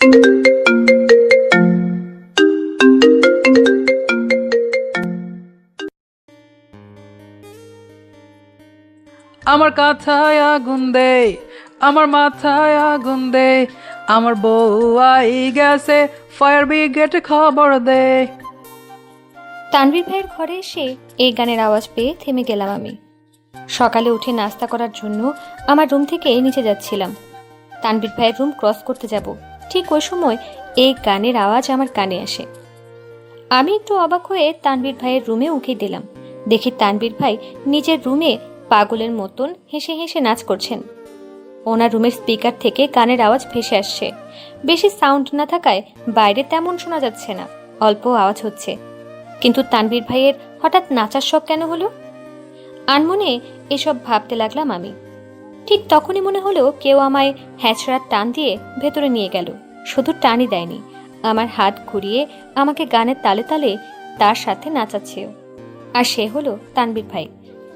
আমার কাঁথায় আগুন দে, আমার মাথায় আগুন দে, আমার বউ আই গেছে, ফায়ার ব্রিগেড খবর দে। তানভীর ভাইয়ের ঘরে এসে এই গানের আওয়াজ পেয়ে থেমে গেলাম আমি। সকালে উঠে নাস্তা করার জন্য আমার রুম থেকে নিচে যাচ্ছিলাম। তানভীর ভাইয়ের রুম ক্রস করতে যাব, ঠিক ওই সময় এই গানের আওয়াজ আমার কানে আসে। আমি একটু অবাক হয়ে তানভীর ভাইয়ের রুমে উঠে দিলাম। দেখি তানভীর ভাই নিজের রুমে পাগলের মতন হেসে হেসে নাচ করছেন। ওনার রুমের স্পিকার থেকে গানের আওয়াজ ভেসে আসছে। বেশি সাউন্ড না থাকায় বাইরে তেমন শোনা যাচ্ছে না, অল্প আওয়াজ হচ্ছে। কিন্তু তানভীর ভাইয়ের হঠাৎ নাচার শখ কেন হলো? আনমনে এসব ভাবতে লাগলাম আমি। ঠিক তখনই মনে হলো কেউ আমায় হ্যাচড়ার টান দিয়ে ভেতরে নিয়ে গেল। শুধু টানই দেয়নি, আমার হাত ঘুরিয়ে আমাকে গানের তালে তালে তার সাথে নাচাচ্ছেও। আর সে হলো তানভীর ভাই।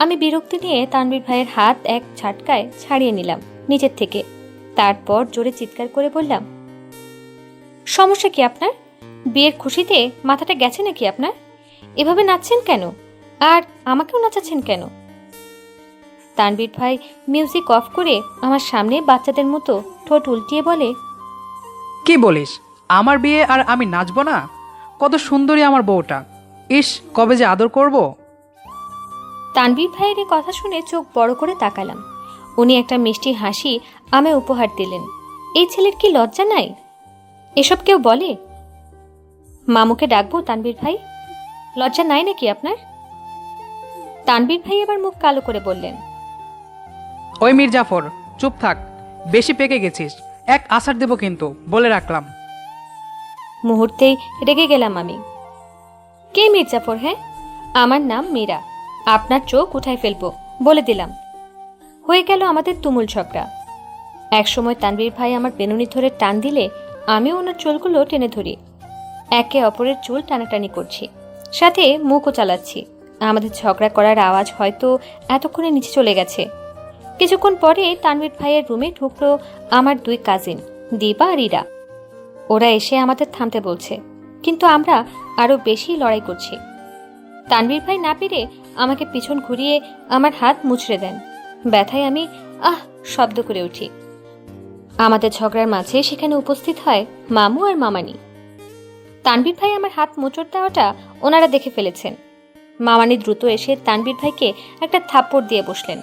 আমি বিরক্তি নিয়ে তানভীর ভাইয়ের হাত এক ঝাটকায় ছাড়িয়ে নিলাম নিজের থেকে। তারপর জোরে চিৎকার করে বললাম, সমস্যা কি আপনার? বিয়ের খুশিতে মাথাটা গেছে নাকি আপনার? এভাবে নাচছেন কেন? আর আমাকেও নাচাচ্ছেন কেন? তানভীর ভাই মিউজিক অফ করে আমার সামনে বাচ্চাদের মতো ঠোঁট উল্টিয়ে বলে, কি বলিস? আমার বিয়ে আর আমি নাচবো না? কত সুন্দরী আমার বউটা! ইস, কবে যে আদর করব। তানভীর ভাইয়ের এই কথা শুনে চোখ বড় করে তাকালাম। উনি একটা মিষ্টি হাসি আমায় উপহার দিলেন। এই ছেলের কি লজ্জা নাই? এসব কেউ বলে? মামুকে ডাকবো তানভীর ভাই? লজ্জা নাই নাকি আপনার? তানভীর ভাই এবার মুখ কালো করে বললেন, ওই মির্জাফর, চুপ থাক, বেশি পেকে গেছিস। এক আছাড় দেব কিন্তু, বলে রাখলাম। মুহূর্তেই রেগে গেলাম আমি। কে মির্জাফর? হ্যাঁ, আমার নাম মীরা। আপনার চোখ উঠায় ফেলবো বলে দিলাম। হয়ে গেল আমাদের তুমুল ঝগড়া। একসময় তানভীর ভাই আমার বেনুনি ধরে টান দিলে আমিও ওনার চুলগুলো টেনে ধরি। একে অপরের চুল টানাটানি করছি, সাথে মুখও চালাচ্ছি। আমাদের ঝগড়া করার আওয়াজ হয়তো এতক্ষণে নিচে চলে গেছে। কিছুক্ষণ পরে তানভীর ভাইয়ের রুমে ঢুকলো আমার দুই কাজিন দিবা আর ইরা। ওরা এসে আমাদের থামতে বলছে, কিন্তু আমরা আরো বেশি লড়াই করছি। তানভীর ভাই না পেরে আমাকে পিছন ঘুরিয়ে আমার হাত মুচড়ে দেন। ব্যথায় আমি আহ শব্দ করে উঠি। আমাদের ঝগড়ার মাঝে সেখানে উপস্থিত হয় মামু আর মামানি। তানভীর ভাই আমার হাত মোচড় দেওয়াটা ওনারা দেখে ফেলেছেন। মামানি দ্রুত এসে তানভীর ভাইকে একটা থাপ্পড় দিয়ে বসলেন।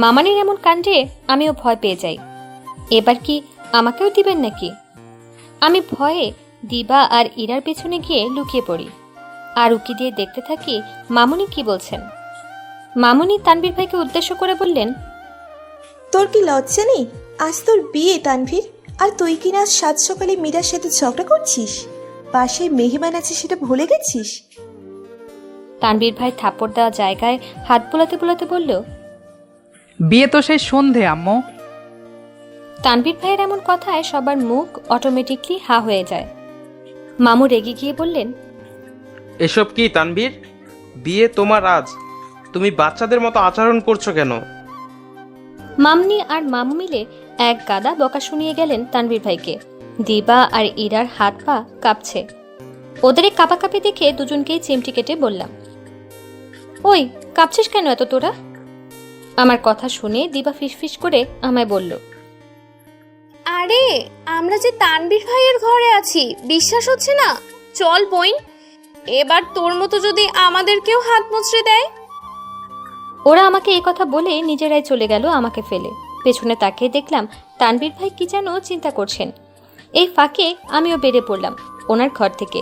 মামানির এমন কাণ্ডে আমিও ভয় পেয়ে যাই। এবার কি আমাকেও দিবেন নাকি? আমি ভয়ে দিবা আর ইরার পেছনে গিয়ে লুকিয়ে পড়ি আর উকি দিয়ে দেখতে থাকি মামুনি কি বলছেন। মামুনি তানভীর ভাইকে উদ্দেশ্য করে বললেন, তোর কি লজ্জা নেই? আজ তোর বিয়ে তানভীর, আর তুই কিনা আজ সাত সকালে মীরার সাথে ঝগড়া করছিস? পাশে মেহমান আছে সেটা ভুলে গেছিস? তানভীর ভাই থাপ্পড় দেওয়া জায়গায় হাত বোলাতে বোলাতে বলল, বিয়ে তো সেই সন্ধে আম্মু। তানভীর ভাইয়ের এমন কথায় সবার মুখ অটোমেটিকলি হা হয়ে যায়। মামু রেগে গিয়ে বললেন, এসব কি তানভীর? বিয়ে তোমার আজ, তুমি বাচ্চাদের মতো আচরণ করছো কেন? মামনি আর মামু মিলে এক গাদা বকা শুনিয়ে গেলেন তানভীর ভাইকে। দিবা আর ইরার হাত পা কাঁপছে। ওদের এই কাঁপাকাঁপি দেখে দুজনকেই চিমটি কেটে বললাম, ওই কাঁপছিস কেন এত তোরা? আমার কথা শুনে দিবা ফিসফিস করে আমায় বলল, আরে আমরা যে তানভীর ভাইয়ের ঘরে আছি, বিশ্বাস হচ্ছে না? চল বইন, এবার তোর মতো যদি আমাদেরকেও হাত মুচড়ে দেয়। ওরা আমাকে এই কথা বলে নিজেরাই চলে গেল আমাকে ফেলে। পেছনে তাকিয়ে দেখলাম তানভীর ভাই কি যেন চিন্তা করছেন। এই ফাঁকে আমিও বেরিয়ে পড়লাম ওনার ঘর থেকে।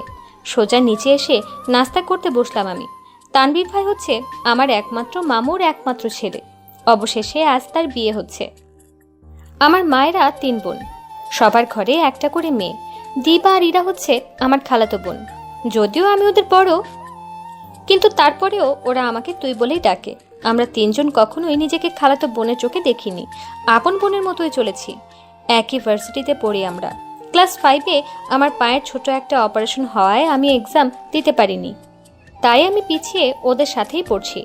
সোজা নিচে এসে নাস্তা করতে বসলাম আমি। তানভীর ভাই হচ্ছে আমার একমাত্র মামুর একমাত্র ছেলে। অবশেষে আজ তার বিয়ে হচ্ছে। আমার মায়েরা 3 বোন, সবার ঘরে একটা করে মেয়ে। দিবা আর ইরা হচ্ছে আমার খালাতো বোন। যদিও আমি ওদের বড়, কিন্তু তারপরেও ওরা আমাকে তুই বলেই ডাকে। আমরা 3 জন কখনোই নিজেকে খালাতো বোনের চোখে দেখিনি, আপন বোনের মতোই চলেছি। একই ভার্সিটিতে পড়ি আমরা। ক্লাস 5-এ আমার পায়ের ছোট একটা অপারেশন হওয়ায় আমি এক্সাম দিতে পারিনি, তাই আমি পিছিয়ে ওদের সাথেই পড়ছি।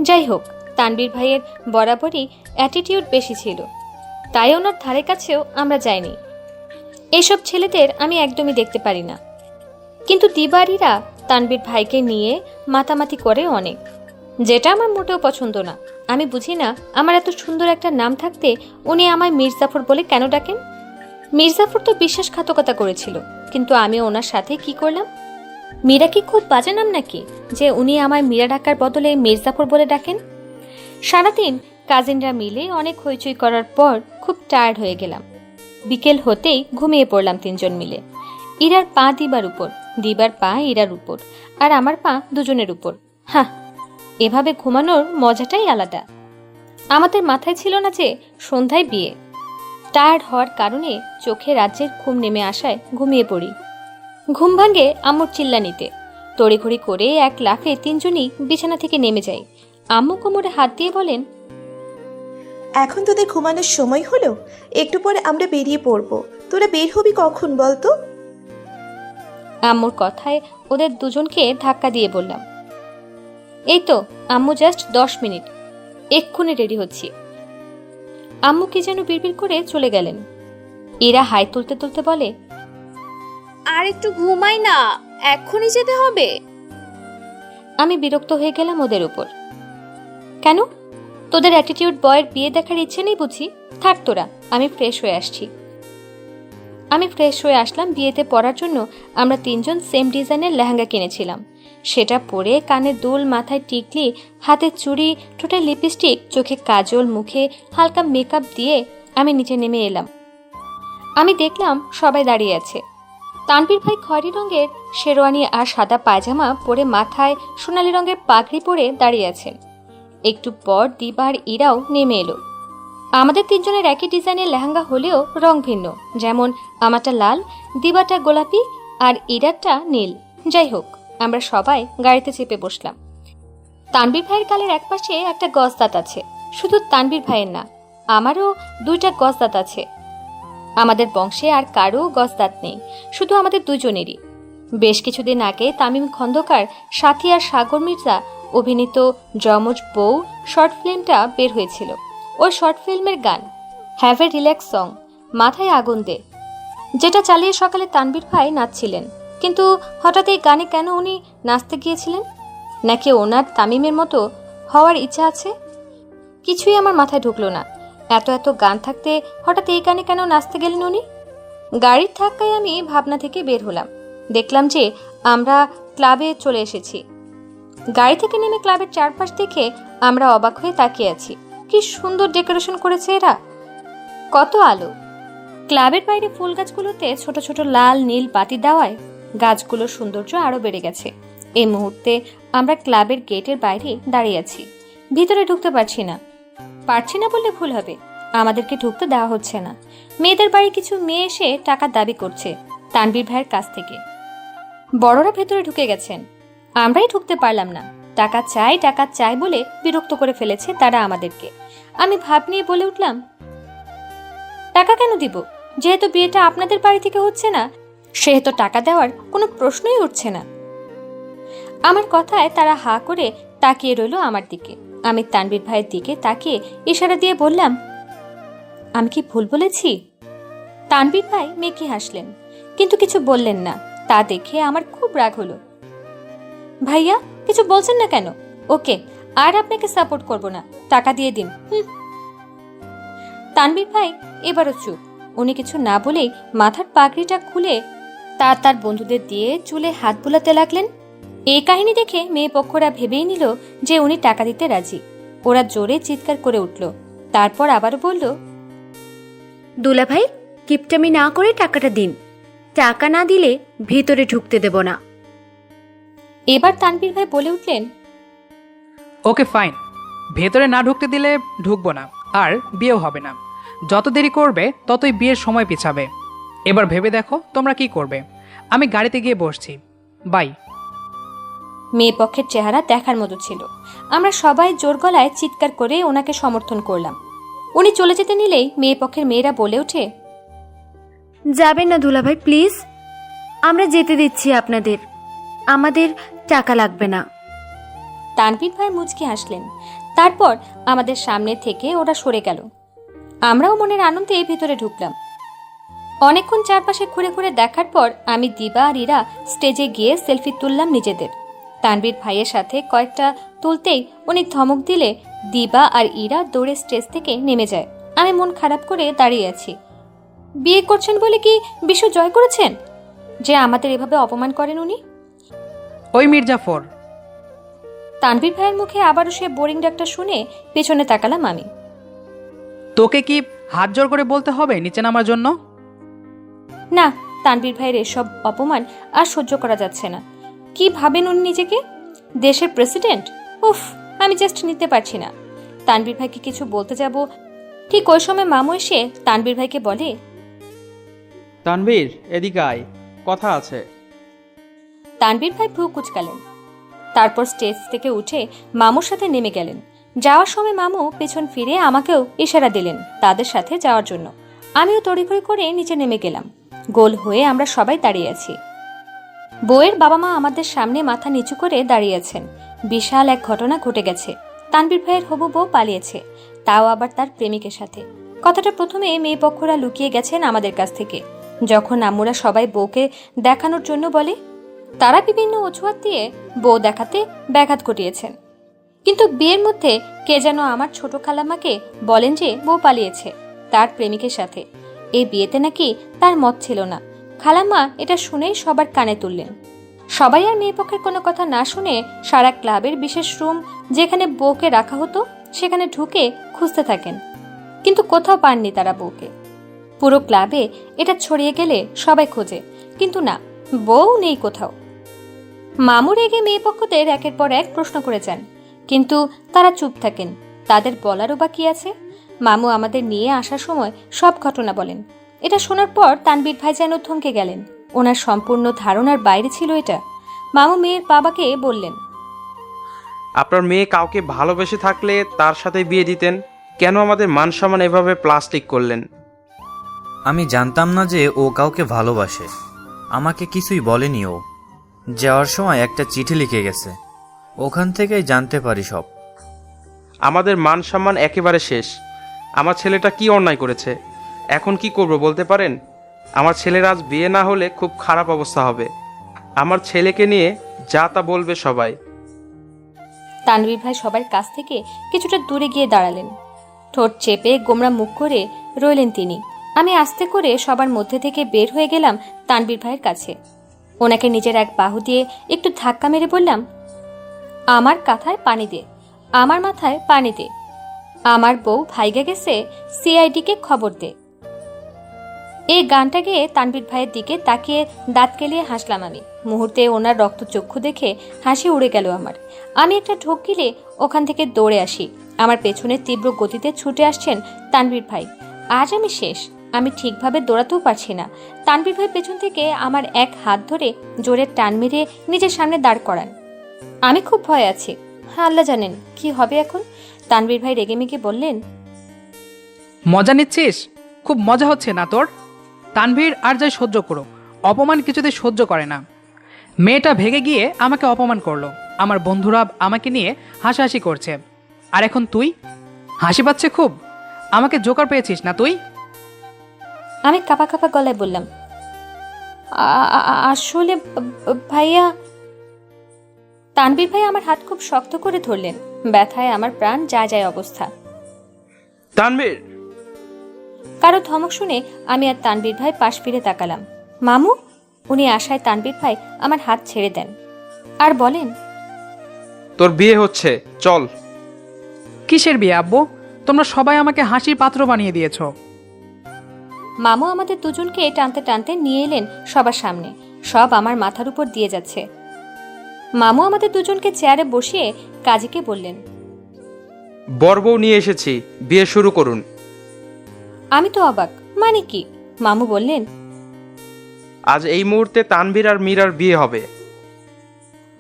যাই হোক, তানভীর ভাইয়ের বরাবরই অ্যাটিটিউড বেশি ছিল, তাই ওনার ধারে কাছেও আমরা যাইনি। এইসব ছেলেদের আমি একদমই দেখতে পারি না, কিন্তু দিবারীরা তানবীর ভাইকে নিয়ে মাতামাতি করে অনেক, যেটা আমার মোটেও পছন্দ না। আমি বুঝি না, আমার এত সুন্দর একটা নাম থাকতে উনি আমায় মির্জাফর বলে কেন ডাকেন? মির্জাফর তো বিশ্বাসঘাতকতা করেছিল, কিন্তু আমি ওনার সাথে কি করলাম? মীরা কি খুব বাজে নাম নাকি যে উনি আমায় মীরা ডাকার বদলে মির্জাফর বলে ডাকেন? সারাদিন কাজিনরা মিলে অনেক হইচই করার পর খুব টায়ার্ড হয়ে গেলাম। বিকেল হতেই ঘুমিয়ে পড়লাম তিনজন মিলে। ইরার পা দিবার উপর, দিবার পা ইরার উপর, আর আমার পা দুজনের উপর। হ্যাঁ, এভাবে ঘুমানোর মজাটাই আলাদা। আমাদের মাথায় ছিল না যে সন্ধ্যায় বিয়ে। টায়ার্ড হওয়ার কারণে চোখে রাজ্যের ঘুম নেমে আসায় ঘুমিয়ে পড়ি। ঘুম ভাঙে আম্মুর চিল্লানিতে। তড়িঘড়ি করে এক লাফে তিনজনই বিছানা থেকে নেমে যাই। আম্মু কোমরে হাত দিয়ে বলেন, এখন তোদের ঘুমানোর সময় হলো, একটু পরে আমরা বেরিয়ে পড়বো। তোরা বের হবি কখন বলতো? আম্মুর কথায় ওদের দুজনকে ধাক্কা দিয়ে বললাম, এই তো আম্মু, জাস্ট 10 মিনিট, এক্ষুনি রেডি হচ্ছি। আম্মু কি যেন বিড়বিড় করে চলে গেলেন। এরা হাই তুলতে তুলতে বলে, আর একটু ঘুমাই না, এক্ষুনি যেতে হবে। আমি বিরক্ত হয়ে গেলাম ওদের উপর। কেন, তোদের অ্যাটিটিউড বয়ের বিয়ে দেখার ইচ্ছে নেই বুঝি? থাক তোরা, আমি ফ্রেশ হয়ে আসছি। আমি ফ্রেশ হয়ে আসলাম। বিয়েতে পরার জন্য আমরা তিনজন সেম ডিজাইনের লেহেঙ্গা কিনেছিলাম। সেটা পরে কানের দুল, মাথায় টিকলি, হাতে চুড়ি, ঠোঁটে লিপস্টিক, চোখে কাজল, মুখে হালকা মেকআপ দিয়ে আমি নিচে নেমে এলাম। আমি দেখলাম সবাই দাঁড়িয়ে আছে। তানভীর ভাই খয়েরি রঙের শেরওয়ানি আর সাদা পায়জামা পরে মাথায় সোনালি রঙের পাগড়ি পরে দাঁড়িয়ে আছেন। একটু পর দিবা আর ইরাও নেমে এলো। আমাদের তিনজনের একই ডিজাইনের লেহেঙ্গা হলেও রং ভিন্ন, যেমন আমারটা লাল, দিবাটা গোলাপি আর ইরারটা নীল। যাই হোক, আমরা সবাই গাড়িতে চেপে বসলাম। তানভীর ভাইয়ের গালের এক পাশে একটা গজদাঁত আছে। শুধু তানভীর ভাইয়ের না, আমারও 2টা গজদাঁত আছে। আমাদের বংশে আর কারো গজদাঁত নেই, শুধু আমাদের দুজনেরই। বেশ কিছুদিন আগে তামিম খন্দকার, সাথী আর সাগর মির্জা অভিনীত যমজ বউ শর্ট ফিল্মটা বের হয়েছিল। ওই শর্ট ফিল্মের গান হ্যাভ এ রিল্যাক্স সং, মাথায় আগুন দে, যেটা চালিয়ে সকালে তানভীর ভাই নাচছিলেন। কিন্তু হঠাৎ এই গানে কেন উনি নাচতে গিয়েছিলেন? নাকি ওনার তামিমের মতো হওয়ার ইচ্ছা আছে? কিছুই আমার মাথায় ঢুকলো না। এত এত গান থাকতে হঠাৎ এই গানে কেন নাচতে গেলেন উনি? গাড়ির ধাক্কায় আমি ভাবনা থেকে বের হলাম। দেখলাম যে আমরা ক্লাবে চলে এসেছি। গাড়ি থেকে নেমে ক্লাবের চারপাশ দেখে আমরা অবাক হয়ে তাকিয়ে আছি। কি সুন্দর ডেকোরেশন করেছে এরা, কত আলো! ক্লাবের বাইরে ফুল গাছগুলোতে ছোট ছোট লাল নীল বাতি দেওয়ায় গাছগুলোর সৌন্দর্য আরো বেড়ে গেছে। এই মুহূর্তে আমরা ক্লাবের গেটের বাইরে দাঁড়িয়ে আছি। ভিতরে ঢুকতে পারছি না বললে ভুল হবে, আমাদেরকে ঢুকতে দেওয়া হচ্ছে না। মেয়েদের বাড়ি কিছু মেয়ে এসে টাকার দাবি করছে তানভীর ভাইয়ের কাছ থেকে। বড়রা ভেতরে ঢুকে গেছেন, আমরাই ঢুকতে পারলাম না। টাকা চাই বলে বিরক্ত করে ফেলেছে তারা আমাদেরকে। আমি ভাব নিয়ে বলে উঠলাম, টাকা কেন দিব? যেহেতু বিয়েটা আপনাদের বাড়ি থেকে হচ্ছে না, সেহেতু টাকা দেওয়ার কোনো প্রশ্নই উঠছে না। আমার কথায় তারা হা করে তাকিয়ে রইল আমার দিকে। আমি তানভীর ভাইয়ের দিকে তাকিয়ে ইশারা দিয়ে বললাম, আমি কি ভুল বলেছি? তানভীর ভাই মেকি হাসলেন, কিন্তু কিছু বললেন না। তা দেখে আমার খুব রাগ হলো। ভাইয়া, কিছু বলছেন না কেন? ওকে, আর আপনাকে সাপোর্ট করব না, টাকা দিয়ে দিন। তানভীর ভাই এবারও চুপ। উনি কিছু না বলেই মাথার পাগড়িটা খুলে তার বন্ধুদের দিয়ে চুলে হাত বুলাতে লাগলেন। এই কাহিনী দেখে মেয়ে পক্ষরা ভেবেই নিল যে উনি টাকা দিতে রাজি। ওরা জোরে চিৎকার করে উঠল। তারপর আবার বলল, দুলা ভাই, কিপটামি না করে টাকাটা দিন, টাকা না দিলে ভিতরে ঢুকতে দেব না। এবার তানভীর ভাই বলে উঠলেন, ওকে ফাইন, ভেতরে না ঢুকতে দিলে ঢুকবো না, আর বিয়েও হবে না। যত দেরি করবে ততই বিয়ের সময় পিছাবে। এবার ভেবে দেখো তোমরা কি করবে। আমি গাড়িতে গিয়ে বসছি, বাই। মেয়ে পক্ষের চেহারা দেখার মতো ছিল। আমরা সবাই জোর গলায় চিৎকার করে ওনাকে সমর্থন করলাম। উনি চলে যেতে নিলেই মেয়ে পক্ষের মেয়েরা বলে ওঠে, যাবেন না দুলা ভাই, প্লিজ, আমরা যেতে দিচ্ছি আপনাদের, আমাদের টাকা লাগবে না। তানভীর ভাই মুচকি হাসলেন। তারপর আমাদের সামনে থেকে ওরা সরে গেল। আমরাও মনের আনন্দে ভিতরে ঢুকলাম। অনেকক্ষণ চারপাশে ঘুরে ঘুরে দেখার পর আমি দিবা আর ইরা স্টেজে গিয়ে সেলফি তুললাম নিজেদের। তানভীর ভাইয়ের সাথে কয়েকটা তুলতেই উনি ধমক দিলে দিবা আর ইরা দৌড়ে স্টেজ থেকে নেমে যায়। আমি মন খারাপ করে দাঁড়িয়ে আছি। বিয়ে করছেন বলে কি বিশ্ব জয় করেছেন যে আমাদের এভাবে অপমান করেন উনি? ওই মির্জাফর। তানভীর ভাইয়ের মুখে আবারও সে বোরিং ডাকটা শুনে পেছনে তাকালাম আমি। তোকে কি হাত জোর করে বলতে হবে নিচে নামার জন্য? না, তানভীর ভাইয়ের এসব অপমান আর সহ্য করা যাচ্ছে না। কি ভাবেন উনি নিজেকে? দেশের প্রেসিডেন্ট? উফ, আমি জাস্ট নিতে পারছি না। তানভীর ভাইকে কিছু বলতে যাব, ঠিক ওই সময় মামু এসে তানভীর ভাইকে বলে, তানভীর, এদিকে আয়, কথা আছে। তানভীর ভাই ভ্রু কুচকালেন। তারপর স্টেজ থেকে উঠে মামুর সাথে নেমে গেলেন। যাওয়ার সময় মামু পেছন ফিরে আমাকেও ইশারা দিলেন তাদের সাথে যাওয়ার জন্য। আমিও তড়িঘড়ি করে নিচে নেমে গেলাম। গোল হয়ে আমরা সবাই দাঁড়িয়ে আছি। বউয়ের বাবা মা আমাদের সামনে মাথা নিচু করে দাঁড়িয়ে আছেন। বিশাল এক ঘটনা ঘটে গেছে। তানভীর ভাইয়ের হবু বউ পালিয়েছে, তাও আবার তার প্রেমিকের সাথে। কথাটা প্রথমে মেয়ে পক্ষরা লুকিয়ে গেছেন আমাদের কাছ থেকে। যখন আম্মুরা সবাই বউকে দেখানোর জন্য বলে, তারা বিভিন্ন অজুহাত দিয়ে বউ দেখাতে ব্যাঘাত ঘটিয়েছেন। কিন্তু বিয়ের মধ্যে কে যেন আমার ছোট খালাম্মাকে বলেন যে বউ পালিয়েছে তার প্রেমিকের সাথে। এই বিয়েতে নাকি তার মত ছিল না। খালাম্মা এটা শুনেই সবার কানে তুললেন। সবাই আর মেয়ে পক্ষের কোনো কথা না শুনে সারা ক্লাবের বিশেষ রুম যেখানে বউকে রাখা হতো সেখানে ঢুকে খুঁজতে থাকেন, কিন্তু কোথাও পাননি তারা বউকে। পুরো ক্লাবে এটা ছড়িয়ে গেলে সবাই খোঁজে, কিন্তু না, বউ নেই কোথাও। মামু রেগে মেয়ে পক্ষদের একের পর এক প্রশ্ন করে যান, কিন্তু তারা চুপ থাকেন। তাদের বলারও বা কি আছে? মামু আমাদের নিয়ে আসার সময় সব ঘটনা বলেন। এটা শোনার পর তানভীর ভাই যেন থমকে গেলেন। ওনার সম্পূর্ণ ধারণার বাইরে ছিল এটা। মামু মেয়ের বাবাকে বললেন, আপনার মেয়ে কাউকে ভালোবেসে থাকলে তার সাথে বিয়ে দিতেন, কেন আমাদের মান সম্মান এভাবে প্লাস্টিক করলেন? আমি জানতাম না যে ও কাউকে ভালোবাসে। আমাকে কিছুই বলেনি। ও যাওয়ার সময় একটা চিঠি লিখে গেছে, ওখান থেকেই জানতে পারি সব। আমাদের মান সম্মান একেবারে শেষ। আমার ছেলেটা কি অন্যায় করেছে, এখন কি করব বলতে পারেন? আমার ছেলের আজ বিয়ে না হলে খুব খারাপ অবস্থা হবে। আমার ছেলেকে নিয়ে যা তা বলবে সবাই। তানভীর ভাই সবার কাছ থেকে কিছুটা দূরে গিয়ে দাঁড়ালেন। ঠোঁট চেপে গোমরা মুখ করে রইলেন তিনি। আমি আস্তে করে সবার মধ্যে থেকে বের হয়ে গেলাম তানভীর ভাইয়ের কাছে। ওনাকে নিজের এক বাহু দিয়ে একটু ধাক্কা মেরে বললাম, আমার কাঁথায় পানি দে, আমার মাথায় পানি দে। আমার বউ ভাইগে গেছে, সিআইডিকে খবর দে। এই গানটা গেয়ে তানভীর ভাইয়ের দিকে তাকিয়ে দাঁত কেলিয়ে হাসলাম আমি। মুহূর্তে ওনার রক্তচক্ষু দেখে হাসি উড়ে গেল আমার। আমি একটা ঢোক গিলে ওখান থেকে দৌড়ে আসি। আমার পেছনে তীব্র গতিতে ছুটে আসছেন তানভীর ভাই। আজ আমি শেষ। আমি ঠিকভাবে দৌড়াতেও পারছি না। তানভীর ভাই পেছন থেকে আমার এক হাত ধরে জোরে টান মেরে নিজের সামনে দাঁড় করান। আমি খুব ভয় আছি। আল্লাহ জানেন কি হবে এখন। তানভীর ভাই রেগেমেগে বললেন, মজা নিচ্ছিস? খুব মজা হচ্ছে না তোর? তানভীর আর যাই সহ্য করো, অপমান কিছুতে সহ্য করে না। মেয়েটা ভেগে গিয়ে আমাকে অপমান করলো, আমার বন্ধুরা আমাকে নিয়ে হাসাহাসি করছে, আর এখন তুই হাসি পাচ্ছে খুব? আমাকে জোকার পেয়েছিস না তুই? আমি কাঁপা কাঁপা গলায় বললাম, আসলে ভাইয়া। তানভীর ভাই আমার হাত খুব শক্ত করে ধরলেন। ব্যথায় আমার প্রাণ যায় যায় অবস্থা। তানভীর! কারো ধমক শুনে আমি আর তানভীর ভাই পাশ ফিরে তাকালাম। মামু? উনি আশায় তানভীর ভাই আমার হাত ছেড়ে দেন আর বলেন, তোর বিয়ে হচ্ছে, চল। কিসের বিয়ে আব্বু? তোমরা সবাই আমাকে হাসির পাত্র বানিয়ে দিয়েছো। মামু আমাদের দুজনকে টানতে টানতে নিয়ে এলেন সবার সামনে। সব আমার মাথার উপর দিয়ে যাচ্ছে। মামু আমাদের দুজনকে চেয়ারে বসিয়ে কাজীকে বললেন, বর বউ নিয়ে এসেছি, বিয়ে শুরু করুন। আমি তো অবাক, মানে কি? মামু বললেন, আজ এই মুহূর্তে তানভীর আর মীরার বিয়ে হবে।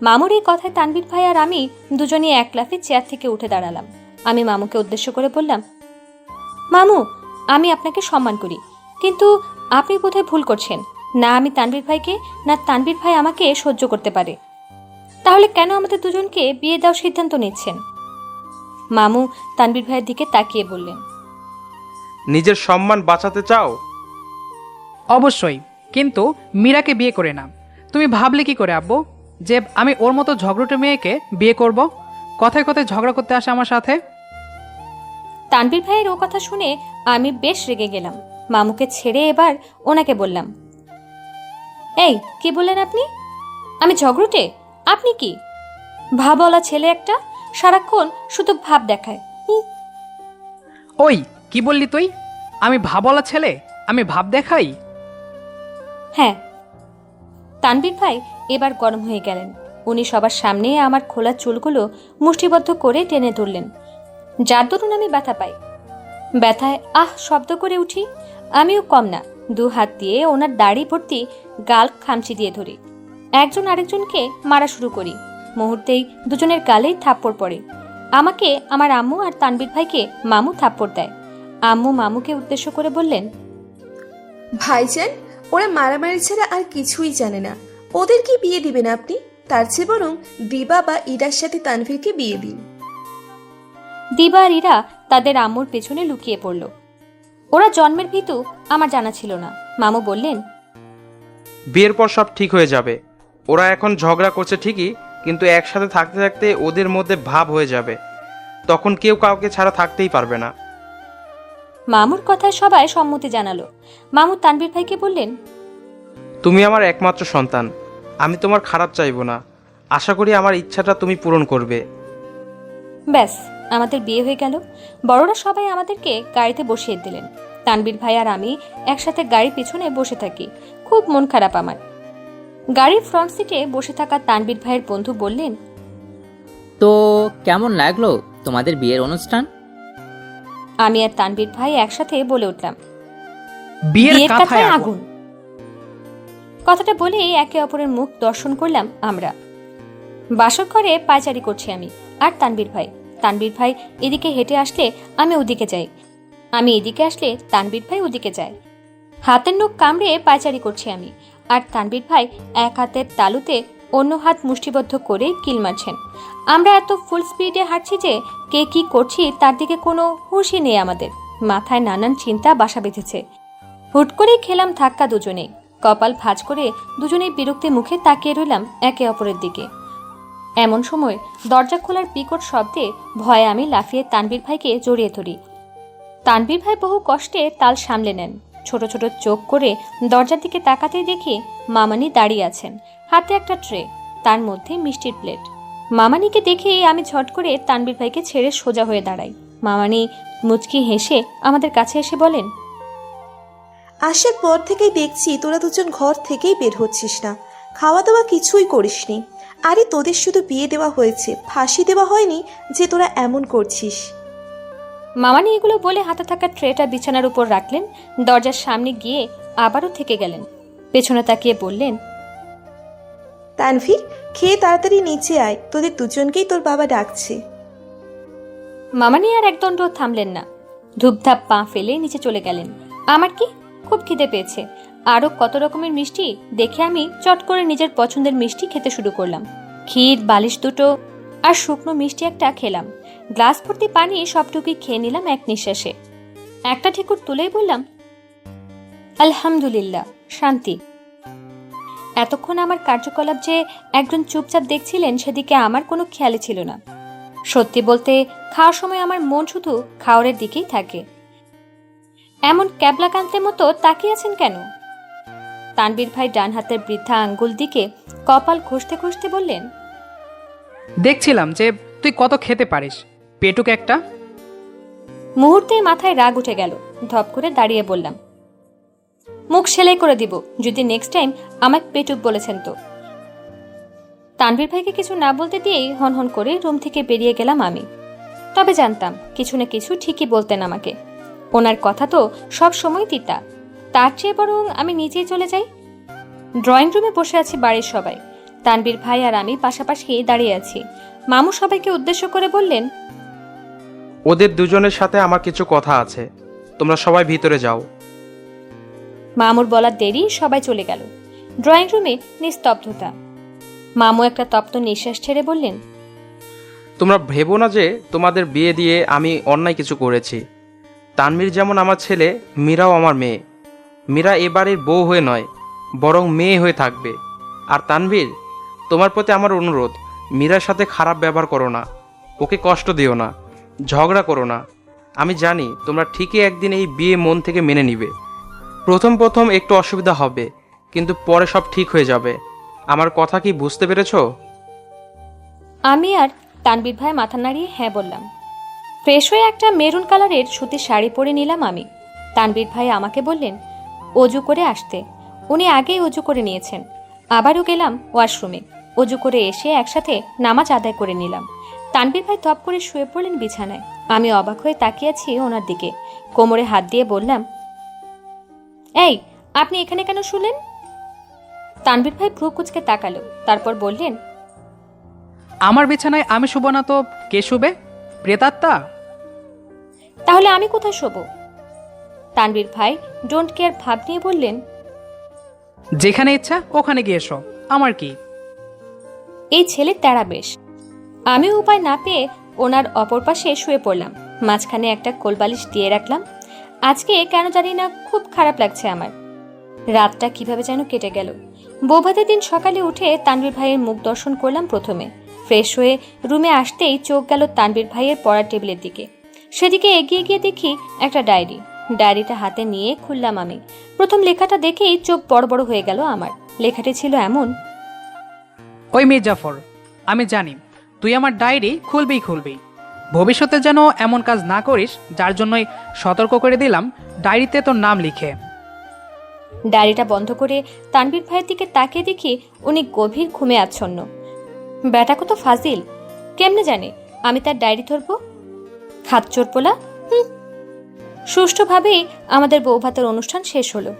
মামুর এই কথায় তানভীর ভাই আর আমি দুজনই এক লাফে চেয়ার থেকে উঠে দাঁড়ালাম। আমি মামুকে উদ্দেশ্য করে বললাম, মামু, আমি আপনাকে সম্মান করি, কিন্তু আপনি বোধহয় ভুল করছেন। না আমি তানভীর ভাইকে, না তানভীর ভাই আমাকে সহ্য করতে পারে। তাহলে কেন আমাদের দুজনকে বিয়ে দেওয়ার সিদ্ধান্ত নিচ্ছেন? মামু তানভীর ভাইয়ের দিকে তাকিয়ে বললেন, নিজের সম্মান বাঁচাতে চাও? অবশ্যই, কিন্তু মীরাকে বিয়ে করে না। তুমি ভাবলে কি করে আব্বু যে আমি ওর মতো ঝগড়টে মেয়েকে বিয়ে করব? কথায় কথায় ঝগড়া করতে আসে আমার সাথে। তানভীর ভাইয়ের ও কথা শুনে আমি বেশ রেগে গেলাম। মামুকে ছেড়ে এবার ওনাকে বললাম, এই কি বললেন আপনি? আমি ঝগড়ুটে? আপনি কি ভাবওয়ালা ছেলে একটা, সারাক্ষণ শুধু ভাব দেখায়। ওই কি বললি তুই? আমি ভাবওয়ালা ছেলে? আমি ভাব দেখাই? হ্যাঁ। তানভীর ভাই এবার গরম হয়ে গেলেন। উনি সবার সামনে আমার খোলা চুলগুলো মুষ্টিবদ্ধ করে টেনে ধরলেন, যার দরুন আমি ব্যথা পাই। ব্যথায় আহ শব্দ করে উঠি। আমিও কম না, 2 হাত দিয়ে ওনার দাড়ি ভর্তি গাল খামচি দিয়ে ধরি। একজন আরেকজনকে মারা শুরু করি। মুহূর্তেই দুজনের গালেই থাপ্পড় পড়ে। আমাকে আমার আম্মু আর তানভীর ভাইকে মামু থাপ্পড় দেয়। আম্মু মামুকে উদ্দেশ্য করে বললেন, ভাইজান, ওরা মারামারি ছাড়া আর কিছুই জানে না। ওদের কি বিয়ে দিবেন আপনি? তার চেয়ে বরং দিবা বা ইরার সাথে তানভীরকে বিয়ে দিন। দিবা আর ইরা তাদের আম্মুর পেছনে লুকিয়ে পড়ল। ওরা জন্মের ভীতু, আমার জানা ছিল না। মামু বললেন, বিয়ের পর সব ঠিক হয়ে যাবে। ওরা এখন ঝগড়া করছে ঠিকই, কিন্তু একসাথে থাকতে থাকতে ওদের মধ্যে ভাব হয়ে যাবে। তখন কেউ কাউকে ছাড়া থাকতেই পারবে না। মামুর কথায় সবাই সম্মতি জানালো। মামু তানভীর ভাইকে বললেন, তুমি আমার একমাত্র সন্তান, আমি তোমার খারাপ চাইবো না। আশা করি আমার ইচ্ছাটা তুমি পূরণ করবে। ব্যাস আমাদের বিয়ে হয়ে গেল। বড়রা সবাই আমাদেরকে গাড়িতে বসিয়ে দিলেন। তানভীর ভাই আর আমি একসাথে গাড়ির পিছনে বসে থাকি। খুব মন খারাপ আমার। গাড়ির ফ্রন্ট সিটে বসে থাকা তানভীর ভাইয়ের বন্ধু বললেন, তো কেমন লাগলো তোমাদের বিয়ের অনুষ্ঠান? আমি আর তানভীর ভাই একসাথে বলে উঠলাম, বিয়ের বিয়ের কথায় কথায় আগুন। আগুন। কথাটা বলেই একে অপরের মুখ দর্শন করলাম আমরা। বাসর ঘরে পায়চারি করছি আমি আর তানভীর ভাই। তানভীর ভাই এদিকে হেঁটে আসলে আমি ওদিকে যাই, আমি এদিকে আসলে তানভীর ভাই ওদিকে যায়। হাতের নখ কামড়ে পায়চারি করছি আমি, আর তানভীর ভাই এক হাতের তালুতে অন্য হাত মুষ্টিবদ্ধ করে কিল মারছেন। আমরা এত ফুল স্পিডে হাঁটছি যে কে কি করছি তার দিকে কোনো হুঁশই নেই আমাদের। মাথায় নানান চিন্তা বাসা বেঁধেছে। হুট করেই খেলাম ধাক্কা দুজনে। কপাল ভাঁজ করে দুজনেই বিরক্তি মুখে তাকিয়ে রইলাম একে অপরের দিকে। এমন সময় দরজা খোলার বিকট শব্দে ভয়ে আমি লাফিয়ে তানভীর ভাইকে জড়িয়ে ধরি। তানভীর ভাই বহু কষ্টে তাল সামলে নেন। ছোট ছোট চোখ করে দরজার দিকে তাকাতেই দেখি মামানি দাঁড়িয়ে আছেন, হাতে একটা ট্রে, তার মধ্যে মিষ্টির প্লেট। মামানিকে দেখে আমি ঝট করে তানভীর ভাইকে ছেড়ে সোজা হয়ে দাঁড়াই। মামানি মুচকি হেসে আমাদের কাছে এসে বলেন, আসার পর থেকেই দেখছি তোরা দুজন ঘর থেকেই বের হচ্ছিস না, খাওয়া দাওয়া কিছুই করিসনি। আরে তোদের শুধু বিয়ে দেওয়া হয়েছে, ফাঁসি দেওয়া হয়নি যে তোরা এমন করছিস। মামানি এগুলো বলে হাতে থাকা ট্রেটা বিছানার উপর রাখলেন, দরজার সামনে গিয়ে আবারও থেকে গেলেন। পেছনে তাকিয়ে বললেন, তানভীর, খেয়ে তাড়াতাড়ি নিচে আয়, তোদের দুজনকেই তোর বাবা ডাকছে। মামানি আর একদণ্ড থামলেন না, ধূপধাপ পা ফেলে নিচে চলে গেলেন। আমার কি খুব খিদে পেয়েছে, আরো কত রকমের মিষ্টি দেখে আমি চট করে নিজের পছন্দের মিষ্টি খেতে শুরু করলাম। ক্ষীর, বালিশ দুটো আর শুকনো মিষ্টি একটা খেলাম। গ্লাস ভর্তি পানি সবটুকুই খেয়ে নিলাম এক নিঃশ্বাসে। একটা ঠেকুর তুলেই বললাম, আলহামদুলিল্লাহ, শান্তি। এতক্ষণ আমার কার্যকলাপ যে একজন চুপচাপ দেখছিলেন সেদিকে আমার কোনো খেয়ালই ছিল না। সত্যি বলতে খাওয়ার সময় আমার মন শুধু খাওয়ারের দিকেই থাকে। এমন ক্যাবলা কান্তের মতো তাকিয়ে আছেন কেন? তানভীর ভাই ডান হাতের বৃদ্ধা আঙ্গুল দিকে কপাল ঘষতে ঘষতে বললেন, দেখছিলাম যে তুই কত খেতে পারিস, পেটুক একটা। মুহূর্তে মাথায় রাগ উঠে গেল। ধপ করে দাঁড়িয়ে বললাম, মুখ সেলাই করে দিব যদি নেক্সট টাইম আমায় পেটুক বলেছেন তো। তানভীর ভাইকে কিছু না বলতে দিয়েই হনহন করে রুম থেকে বেরিয়ে গেলাম আমি। তবে জানতাম কিছু না কিছু ঠিকই বলতেন আমাকে। ওনার কথা তো সব সময় তিতা, তার চেয়ে বরং আমি নিজেই চলে যাই। ড্রয়িং রুমে বসে আছি বাড়ির সবাই। তানভীর ভাই আর আমি পাশাপাশি দাঁড়িয়ে আছি। মামু সবাইকে উদ্দেশ্য করে বললেন, ওদের দুজনের সাথে আমার কিছু কথা আছে, তোমরা সবাই ভিতরে যাও। মামুর বলার দেরি সবাই চলে গেল। ড্রয়িং রুমে নিস্তব্ধতা। মামু একটা তপ্ত নিঃশ্বাস ছেড়ে বললেন, তোমরা ভেবো না যে তোমাদের বিয়ে দিয়ে আমি অন্যায় কিছু করেছি। তানভীর যেমন আমার ছেলে, মীরাও আমার মেয়ে। মীরা এবারের বউ হয়ে নয়, বরং মেয়ে হয়ে থাকবে। আর তানভীর, তোমার প্রতি আমার অনুরোধ, মীরার সাথে খারাপ ব্যবহার করো না, ওকে কষ্ট দিও না, ঝগড়া করো না। আমি জানি তোমরা ঠিকই একদিন এই বিয়ে মন থেকে মেনে নিবে। প্রথম প্রথম একটু অসুবিধা হবে, কিন্তু পরে সব ঠিক হয়ে যাবে। আমার কথা কি বুঝতে পেরেছো? আমি আর তানবীর ভাই মাথা নাড়িয়ে হ্যাঁ বললাম। ফ্রেশ হয়ে একটা মেরুন কালারের সুতির শাড়ি পরে নিলাম আমি। তানবীর ভাই আমাকে বললেন অজু করে আসতে। উনি আগেই অজু করে নিয়েছেন। আবারও গেলাম ওয়াশরুমে। অজু করে এসে একসাথে নামাজ আদায় করে নিলাম। তানবীর ভাই থপ করে শুয়ে পড়লেন বিছানায়। আমি অবাক হয়ে তাকিয়ে আছি ওনার দিকে। কোমরে হাত দিয়ে বললাম, এই, আপনি এখানে কেন শুলেন? তানবীর ভাই ভ্রু কুচকে তাকালো, তারপর বললেন, আমার বিছানায় আমি শুব না তো কে শুবে? প্রেতাত্মা? তাহলে আমি কোথায় শোবো? তানবীর ভাই ডোন্ট কেয়ার ভাব নিয়ে বললেন, যেখানে ইচ্ছা ওখানে গিয়ে এসো, আমার কি? এই ছেলে তেড়া বেশ। আমি উপায় না পেয়ে ওনার অপর পাশে শুয়ে পড়লাম। মাঝখানে একটা কোলবালিশ দিয়ে রাখলাম। আজকে কেন জানি না খুব খারাপ লাগছে আমার। রাতটা কিভাবে যেন কেটে গেল। বৌভাতের দিন সকালে উঠে তানবীর ভাইয়ের মুখ দর্শন করলাম প্রথমে। ফ্রেশ হয়ে রুমে আসতেই চোখ গেল তানবীর ভাইয়ের পড়ার টেবিলের দিকে। সেদিকে এগিয়ে গিয়ে দেখি একটা ডায়েরি। ডায়েরিটা হাতে নিয়ে খুললাম আমি। প্রথম লেখাটা দেখেই চোখ বড় বড় হয়ে গেল আমার। লেখাটি ছিল এমন, ওই মির্জাফর, আমি জানি তুই আমার ডায়েরি খুলবি। ভবিষ্যতে যেন এমন কাজ না করিস, যার জন্যই সতর্ক করে দিলাম ডায়েরিতে তোর নাম লিখে। ডায়েরিটা বন্ধ করে তানবীর ভাইয়ের দিকে তাকিয়ে দেখি উনি গভীর ঘুমে আচ্ছন্ন। ব্যাটা কত ফাজিল, কেমনে জানে আমি তার ডায়েরি ধরবো? খাচ্চোর পোলা। সুষ্ঠুভাবেই আমাদের বৌভাতের অনুষ্ঠান শেষ হলো।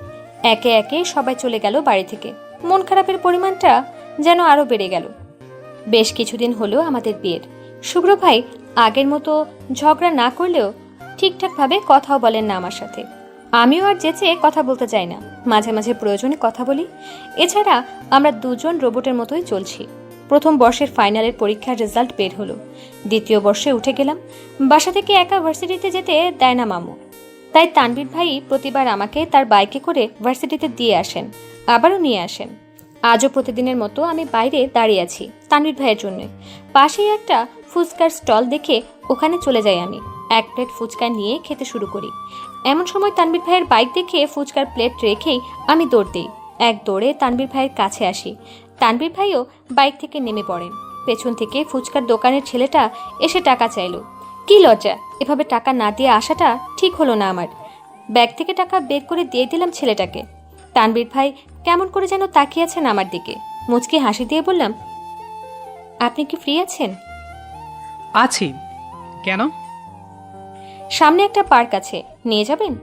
একে একে সবাই চলে গেল বাড়ি থেকে। মন খারাপের পরিমাণটা যেন আরো বেড়ে গেল। বেশ কিছুদিন হলো আমাদের বিয়ের। শুভ্র ভাই আগের মতো ঝগড়া না করলেও ঠিকঠাকভাবে কথাও বলেন না আমার সাথে। আমিও আর যেচে কথা বলতে চাই না, মাঝে মাঝে প্রয়োজনে কথা বলি। এছাড়া আমরা দুজন রোবটের মতোই চলছি। প্রথম বর্ষের ফাইনালের পরীক্ষার রেজাল্ট বের হলো। দ্বিতীয় বর্ষে উঠে গেলাম। বাসা থেকে একা ভার্সিটিতে যেতে দেয় না মামু। তাই তানবীর ভাই প্রতিবার আমাকে তার বাইকে করে ভার্সিটিতে দিয়ে আসেন, আবারও নিয়ে আসেন। আজও প্রতিদিনের মতো আমি বাইরে দাঁড়িয়ে আছি তানবীর ভাইয়ের জন্য। পাশেই একটা ফুচকার স্টল দেখে ওখানে চলে যাই আমি। এক প্লেট ফুচকা নিয়ে খেতে শুরু করি। এমন সময় তানবীর ভাইয়ের বাইক দেখে ফুচকার প্লেট রেখেই আমি দৌড় দিই। এক দৌড়ে তানবীর ভাইয়ের কাছে আসি। তানবীর ভাইও বাইক থেকে নেমে পড়েন। পেছন থেকে ফুচকার দোকানের ছেলেটা এসে টাকা চাইলো। কি লজ্জা, এভাবে টাকা না দিয়ে আসাটা ঠিক হলো না আমার। ব্যাগ থেকে টাকা বের করে দিয়ে দিলাম ছেলেটাকে। তানবীর ভাই কেমন করে যেন তাকিয়ে আছেন আমার দিকে। মুচকি হাসি দিয়ে বললাম, আপনি কি ফ্রি আছেন? আছি। কেন? সামনে একটা পার্ক আছে, নিয়ে যাবেন?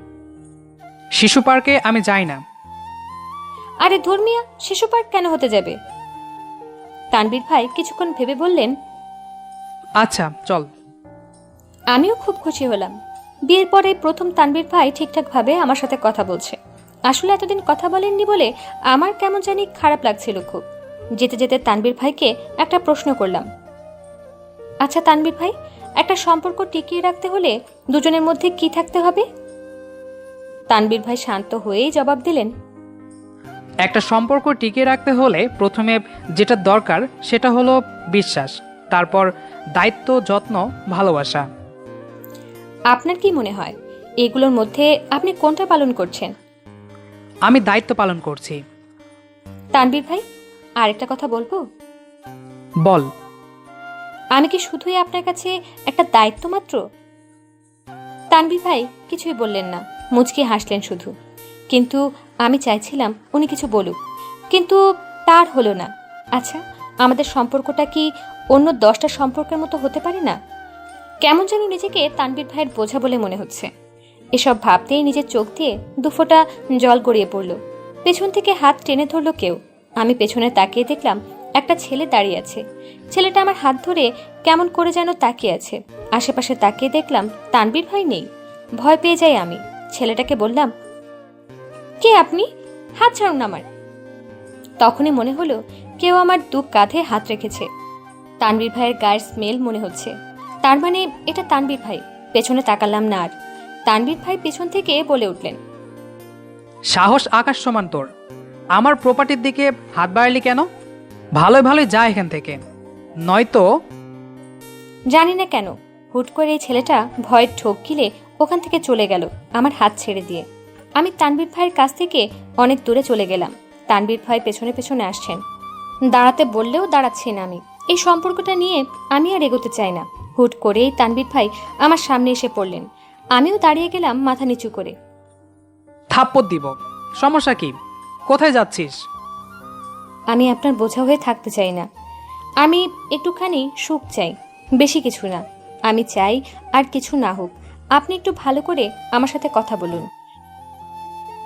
শিশু পার্কে আমি যাই না। আরে ধর্মিয়া, শিশু পার্ক কেন হতে যাবে? তানবীর ভাই কিছুক্ষণ ভেবে বললেন, আচ্ছা চল। আমিও খুব খুশি হলাম। বিয়ের পরে প্রথম তানবীর ভাই ঠিকঠাকভাবে আমার সাথে কথা বলছে। আসলে এতদিন কথা বলেননি বলে আমার কেমন জানি খারাপ লাগছিল খুব। যেতে যেতে তানবীর ভাইকে একটা প্রশ্ন করলাম, আচ্ছা তানবীর ভাই, একটা সম্পর্ক টিকিয়ে রাখতে হলে দুজনের মধ্যে কি থাকতে হবে? তানবীর ভাই শান্ত হয়েই জবাব দিলেন, একটা সম্পর্ক টিকিয়ে রাখতে হলে প্রথমে যেটা দরকার সেটা হলো বিশ্বাস, তারপর দায়িত্ব, যত্ন, ভালোবাসা। আপনার কি মনে হয় এগুলোর মধ্যে আপনি কোনটা পালন করছেন? আমি দায়িত্ব পালন করছি। তানবীর ভাই, আরেকটা কথা বলবো? বল। আমি কি শুধুই আপনার কাছে একটা দায়িত্ব মাত্র? তানবীর ভাই কিছুই বললেন না, মুচকি হাসলেন শুধু। কিন্তু আমি চাইছিলাম উনি কিছু বলুক, কিন্তু তার হলো না। আচ্ছা, আমাদের সম্পর্কটা কি অন্য 10টা সম্পর্কের মতো হতে পারে না? কেমন যেন নিজেকে তানবীর ভাইয়ের বোঝা বলে মনে হচ্ছে। এসব ভাবতেই নিজের চোখ দিয়ে দুফোঁটা জল গড়িয়ে পড়ল। পেছন থেকে হাত টেনে ধরল কেউ। আমি পেছনে তাকিয়ে দেখলাম একটা ছেলে দাঁড়িয়ে আছে। ছেলেটা আমার হাত ধরে কেমন করে যেন তাকিয়ে আছে। আশেপাশে তাকিয়ে দেখলাম তানবীর ভাই নেই। ভয় পেয়ে যাই আমি। ছেলেটাকে বললাম, কে আপনি? হাত ছাড়ুন আমার। তখনই মনে হলো কেউ আমার দু কাঁধে হাত রেখেছে। তানবীর ভাইয়ের গায়ের স্মেল মনে হচ্ছে। তার মানে এটা তানবীর ভাই। পেছনে তাকালাম না আর। তানবীর ভাই পেছন থেকে বলে উঠলেন, সাহস আকাশ সমান তোর। আমার প্রপার্টির দিকে হাত বাড়ালি কেন? ভালোই ভালোই যা এখান থেকে, নয়তো। জানি না কেন হুট করে এই ছেলেটা ভয়ের ঠোক গিলে ওখান থেকে চলে গেল আমার হাত ছেড়ে দিয়ে। আমি তানবীর ভাইয়ের কাছ থেকে অনেক দূরে চলে গেলাম। তানবীর ভাই পেছনে পেছনে আসছেন। দাঁড়াতে বললেও দাঁড়াচ্ছি না আমি। এই সম্পর্কটা নিয়ে আমি আর এগোতে চাই না। হুট করেই তানবীর ভাই আমার সামনে এসে পড়লেন। আমিও দাঁড়িয়ে গেলাম মাথা নিচু করে। থাপ্পড় দিব, সমস্যা কি? কোথায় যাচ্ছিস? আমি আপনার বোঝা হয়ে থাকতে চাই না। আমি একটুখানি সুখ চাই, বেশি কিছু না। আমি চাই আর কিছু না হোক, আপনি একটু ভালো করে আমার সাথে কথা বলুন।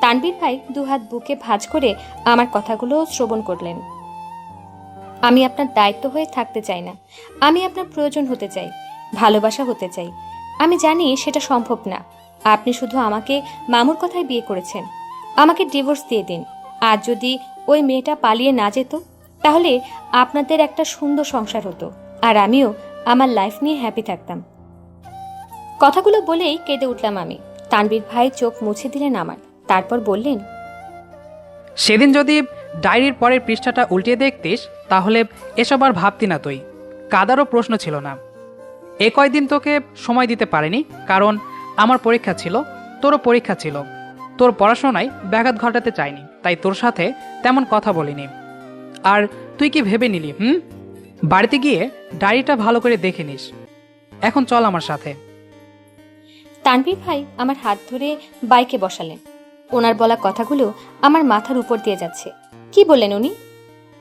তানবীর ভাই দুহাত বুকে ভাঁজ করে আমার কথাগুলো শ্রবণ করলেন। আমি আপনার দায়িত্ব হয়ে থাকতে চাই না। আমি আপনার প্রয়োজন হতে চাই, ভালোবাসা হতে চাই। আমি জানি সেটা সম্ভব না। আপনি শুধু আমাকে মামুর কথায় বিয়ে করেছেন। আমাকে ডিভোর্স দিয়ে দিন। আর যদি ওই মেয়েটা পালিয়ে না যেত, তাহলে আপনাদের একটা সুন্দর সংসার হতো, আর আমিও আমার লাইফ নিয়ে হ্যাপি থাকতাম। কথাগুলো বলেই কেঁদে উঠলাম আমি। তানবীর ভাই চোখ মুছে দিলেন আমার, তারপর বললেন, সেদিন যদি ডায়েরির পরের পৃষ্ঠাটা উল্টিয়ে দেখতিস, তাহলে এসব আর ভাবতি না তুই। কাদারও প্রশ্ন ছিল না। এ কয়দিন তোকে সময় দিতে পারিনি, কারণ আমার পরীক্ষা ছিল, তোরও পরীক্ষা ছিল। তোর পড়াশোনায় ব্যাঘাত ঘটাতে চাইনি, তাই তোর সাথে তেমন কথা বলিনি। আর তুই কি ভেবে নিলি? বাড়িতে গিয়ে ডায়েরিটা ভালো করে দেখে নিস। এখন চল আমার সাথে। তানবীর ভাই আমার হাত ধরে বাইকে বসালেন। ওনার বলা কথাগুলো আমার মাথার উপর দিয়ে যাচ্ছে। কি বললেন উনি?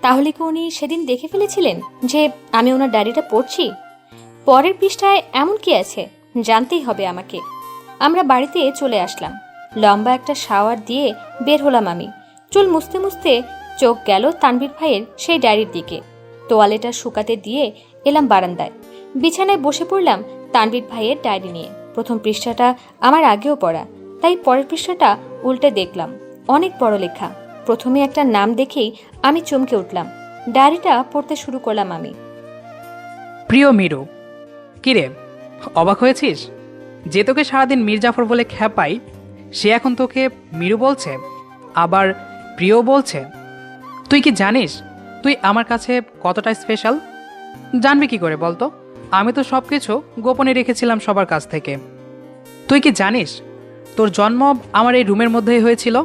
তাহলে কি উনি সেদিন দেখে ফেলেছিলেন যে আমি ওনার ডায়েরিটা পড়ছি? পরের পৃষ্ঠায় এমন কি আছে জানতেই হবে আমাকে। আমরা বাড়িতে চলে আসলাম। লম্বা একটা শাওয়ার দিয়ে বের হলাম আমি। চুল মুছতে মুছতে চোখ গেল তানবীর ভাইয়ের সেই ডায়েরির দিকে। তোয়ালেটা শুকাতে দিয়ে এলাম বারান্দায়। বিছানায় বসে পড়লাম তানবীর ভাইয়ের ডায়েরি নিয়ে। প্রথম পৃষ্ঠাটা আমার আগেও পড়া, তাই পরের পৃষ্ঠাটা উল্টে দেখলাম। অনেক বড় লেখা। প্রথমে একটা নাম দেখেই আমি চমকে উঠলাম। ডায়েরিটা পড়তে শুরু করলাম আমি। প্রিয় মিরু। কিরে, অবাক হয়েছিস? যে তোকে সারাদিন মির্জাফর বলে খ্যাপাই, সে এখন তোকে মিরু বলছে, আবার প্রিয় বলছে। তুই কি জানিস তুই আমার কাছে কতটা স্পেশাল? জানবি কি করে বলতো? আমি তো সব কিছু গোপনে রেখেছিলাম সবার কাছ থেকে। তুই কি জানিস তোর জন্ম আমার এই রুমের মধ্যেই হয়েছিল?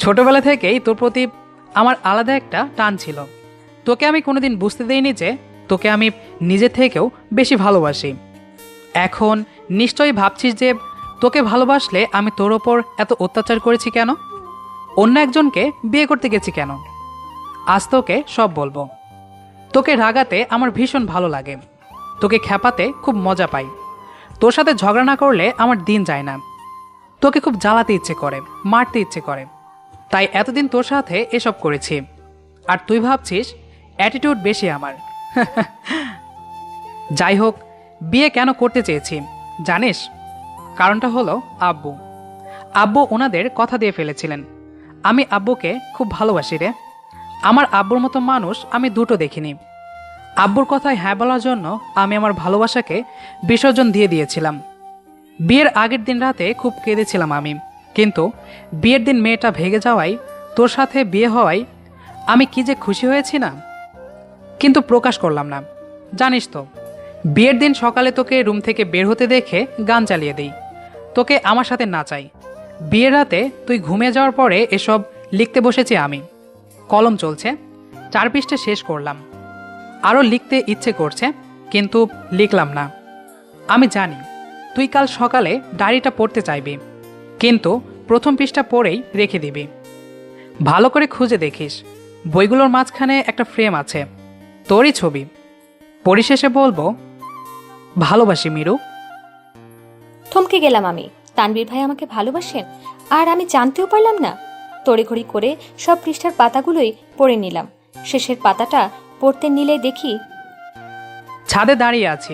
ছোটবেলা থেকেই তোর প্রতি আমার আলাদা একটা টান ছিল। তোকে আমি কোনোদিন বুঝতে দেইনি যে তোকে আমি নিজে থেকেও বেশি ভালোবাসি। এখন নিশ্চয়ই ভাবছিস যে তোকে ভালোবাসলে আমি তোর ওপর এত অত্যাচার করেছি কেন, অন্য একজনকে বিয়ে করতে গেছি কেন। আজ তোকে সব বলবো। তোকে রাগাতে আমার ভীষণ ভালো লাগে, তোকে খ্যাপাতে খুব মজা পাই। তোর সাথে ঝগড়া না করলে আমার দিন যায় না। তোকে খুব জ্বালাতে ইচ্ছে করে, মারতে ইচ্ছে করে, তাই এতদিন তোর সাথে এসব করেছি। আর তুই ভাবছিস অ্যাটিটিউড বেশি আমার। যাই হোক, বিয়ে কেন করতে চেয়েছি জানিস? কারণটা হলো আব্বু। আব্বু ওনাদের কথা দিয়ে ফেলেছিলেন। আমি আব্বুকে খুব ভালোবাসি রে। আমার আব্বুর মতো মানুষ আমি দুটো দেখিনি। আব্বুর কথায় হ্যাঁ বলার জন্য আমি আমার ভালোবাসাকে বিসর্জন দিয়ে দিয়েছিলাম। বিয়ের আগের দিন রাতে খুব কেঁদেছিলাম আমি, কিন্তু বিয়ের দিন মেয়েটা ভেঙে যাওয়ায়, তোর সাথে বিয়ে হওয়ায় আমি কি যে খুশি হয়েছি না, কিন্তু প্রকাশ করলাম না। জানিস তো, বিয়ের দিন সকালে তোকে রুম থেকে বের হতে দেখে গান চালিয়ে দিই, তোকে আমার সাথে নাচাই। বিয়ের রাতে তুই ঘুমিয়ে যাওয়ার পরে এসব লিখতে বসেছি আমি। কলম চলছে, 4 পৃষ্ঠা শেষ করলাম। আরও লিখতে ইচ্ছে করছে, কিন্তু লিখলাম না। আমি জানি তুই কাল সকালে ডায়েরিটা পড়তে চাইবি, কিন্তু প্রথম পৃষ্ঠা পড়েই রেখে দিবি। ভালো করে খুঁজে দেখিস, বইগুলোর মাঝখানে একটা ফ্রেম আছে, তোরই ছবি। পরিশেষে বলবো, ভালোবাসি মিরু। থমকে গেলাম আমি। তানবীর ভাই আমাকে ভালোবাসেন আর আমি জানতেও পারলাম না। তড়িঘড়ি করে সব পৃষ্ঠার পাতাগুলোই পড়ে নিলাম। শেষের পাতাটা পড়তে নিলে দেখি ছাদে দাঁড়িয়ে আছি।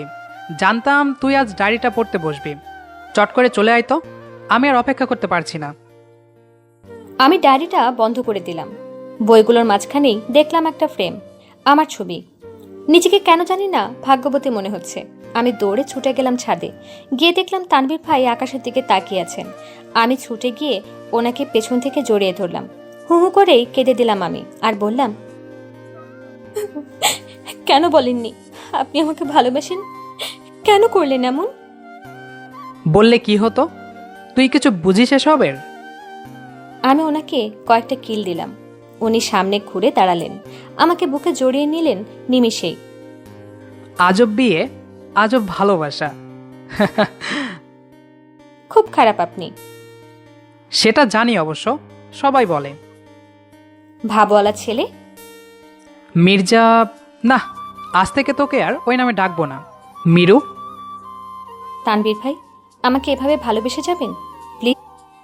জানতাম তুই আজ ডায়েরিটা পড়তে বসবি। চট করে চলে আয় তো, আমি আর অপেক্ষা করতে পারছি না। আমি ডায়েরিটা বন্ধ করে দিলাম। বইগুলোর মাঝখানেই দেখলাম একটা ফ্রেম, আমার ছবি। নিজেকে কেন জানি না ভাগ্যবতী মনে হচ্ছে। আমি দৌড়ে ছুটে গেলাম ছাদে। গিয়ে দেখলাম তানবীর ভাই আকাশের দিকে তাকিয়ে আছেন। আমি ছুটে গিয়ে ওনাকে পেছন থেকে জড়িয়ে ধরলাম। হু হু করেই কেঁদে দিলাম আমি, আর বললাম, কেন বলেননি আপনি আমাকে ভালোবাসেন? কেন করলেন এমন? বললে কি হতো? তুই কিছু বুঝিস এসবের? আমি ওনাকে কয়েকটা কিল দিলাম। উনি সামনে ঘুরে দাঁড়ালেন, আমাকে বুকে জড়িয়ে নিলেন নিমিষেই। আজব বিয়ে, আজব ভালোবাসা। খুব খারাপ আপনি। সেটা জানি অবশ্য, সবাই বলে। ভাবওয়ালা ছেলে। মির্জা, না, আজ থেকে তোকে আর ওই নামে ডাকবো না, মিরু। তানবীর ভাই, আমাকে এভাবে ভালোবেসে যাবেন প্লিজ?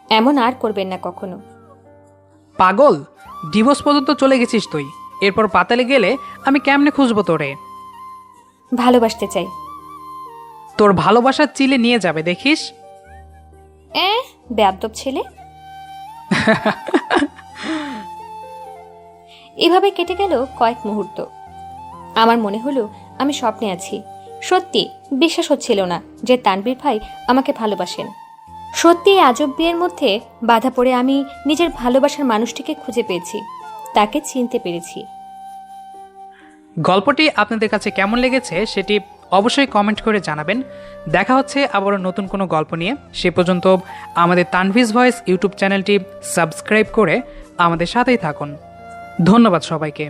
এমন আর করবেন না কখনো। পাগল, ডিভোর্স পর্যন্ত চলে গেছিস তুই, এরপর পাতালে গেলে আমি কেমনে খুঁজবো তোরে? ভালোবাসতে চাই। তোর ভালোবাসার চিলে নিয়ে যাবে দেখিস। বেয়াদ্দব ছেলে। এভাবে কেটে গেল কয়েক মুহূর্ত। আমার মনে হলো আমি স্বপ্নে আছি। সত্যি বিশ্বাস হচ্ছিল না যে তানবীর ভাই আমাকে ভালোবাসেন। সত্যি এই আজব বিয়ের মধ্যে বাধা পড়ে আমি নিজের ভালোবাসার মানুষটিকে খুঁজে পেয়েছি, তাকে চিনতে পেরেছি। গল্পটি আপনাদের কাছে কেমন লেগেছে সেটি অবশ্যই কমেন্ট করে জানাবেন। দেখা হচ্ছে আবারও নতুন কোনো গল্প নিয়ে। সে পর্যন্ত আমাদের তানভিজ ভয়েস ইউটিউব চ্যানেলটি সাবস্ক্রাইব করে আমাদের সাথেই থাকুন। ধন্যবাদ সবাইকে।